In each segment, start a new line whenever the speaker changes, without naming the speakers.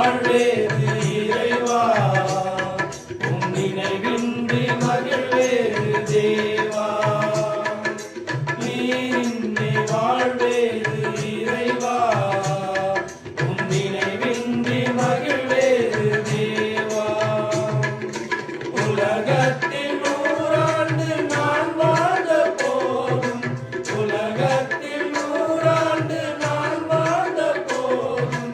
வாழ்வேது இறைவா, உன் நினைவின்றி மகிழ்வேது தேவா. நீரின்றி வாழ்வேது இறைவா, உன் நினைவின்றி மகிழ்வேது தேவா. உலகத்தில் 100 ஆண்டு நான் வாழ்ந்த போதும், உலகத்தில் 100 ஆண்டு நான் வாழ்ந்த போதும்,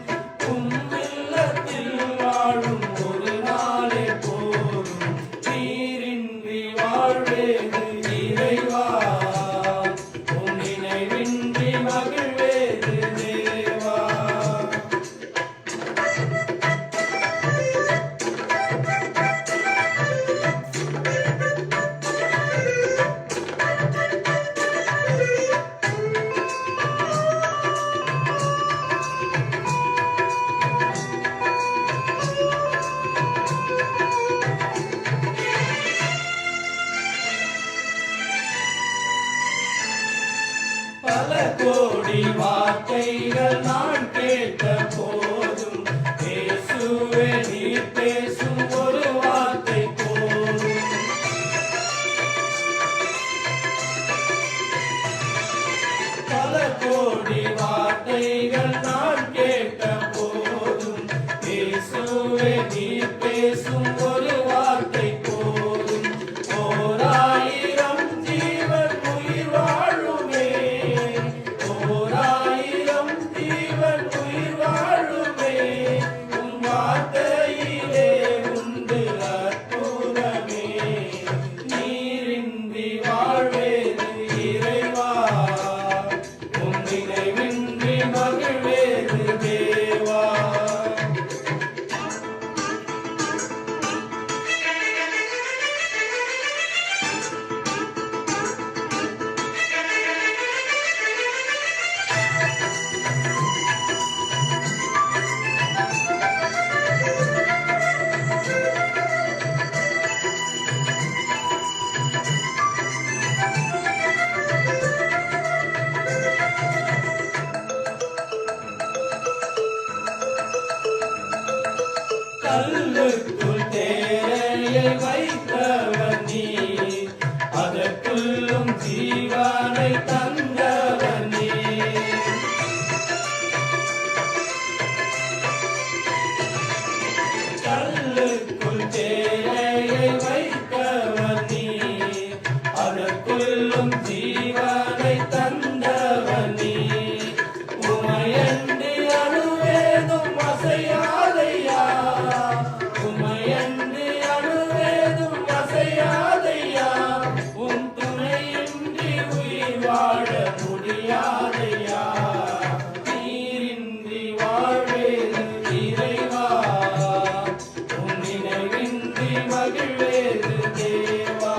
உம்மில்லத்தில் வாழும் ஒரு நாளே போதும். நீரின்றி வாழ்வேது இறைவா, உன் நினைவின்றி மகிழ்வேது தேவா. பல கோடி வார்த்தைகள் நான் கேட்ட போதும், இயேசுவே நீர் பேசும் ஒரு வார்த்தை போதும். பல கோடி வார்த்தைகள் நான் கேட்ட போதும், இயேசுவே நீர் பேசும் ஒரு வார்த்தை போதும். 1000 ஜீவன் உயிர் வாழுமே, 1000 ஜீவன் உயிர் வாழுமே, உன் வார்த்தையிலே உண்டு அற்புதமே. நீரின்றி வாழ்வேது இறைவா, உன் நினைவின்றி மகிழ்வேது தேவா. கல்லுக்குள் தேரையை வைத்தவர் நீர், அதற்குள்ளும் ஜீவனை தந்தவர் நீர். கல்லுக்குள் தேரையை வைத்தவர் நீர், அதற்குள்ளும் ஜீவனை தந்தவர் நீர். உமையன்றி அணுவேதும் அசையாதையா, உமையன்றி அணுவேதும் அசையாதையா, உன் துணையின்றி உயிர் வாழ முடியாதையா. நீரின்றி வாழ்வேது இறைவா, உன் நினைவின்றி மகிழ்வேது தேவா.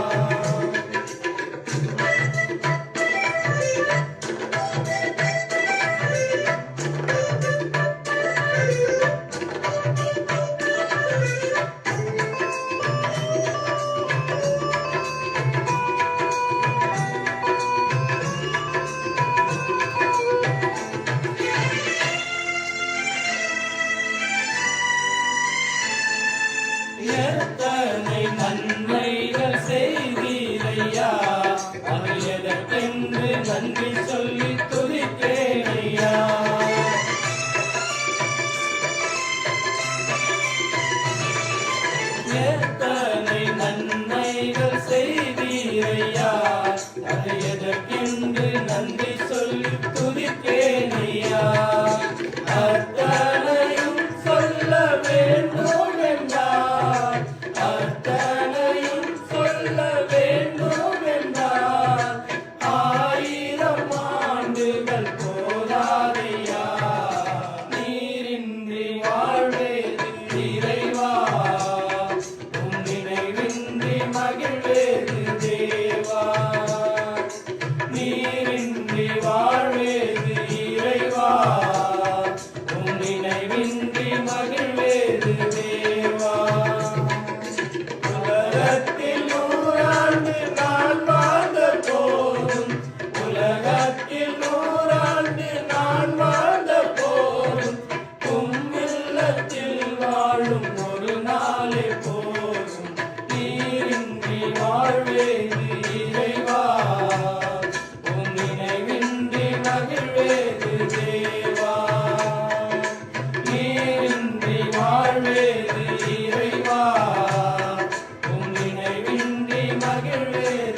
எத்தனை நன்மைகள் செய்தீரையா, அது எதற்கென்று நன்றி சொல்லி துதித்தேனையா. எத்தனை நன்மைகள் செய்தீரையா, அது எதற்கென்று நன்றி சொல்லி துதித்தேனையா. அத்தனையும் சொல்ல வேண்டும் என்றார், அத்தனையும் சொல்ல வேண்டும் என்றார், 1000 ஆண்டுகள் போதாதையா. நீரின்றி வாழ்வேது இறைவா, உன் நினைவின்றி மகிழ்வேது தேவா. நீரின்றி வாழ்வேது இறைவா, உன் நினைவின்றி மகிழ்வேது தேவா. உலகத்தில் 100 ஆண்டு நான் வாழ்ந்த போதும், உலகத்தில் 100 ஆண்டு நான் வாழ்ந்த போதும், உம்மில்லத்தில் மகிழ்வேன்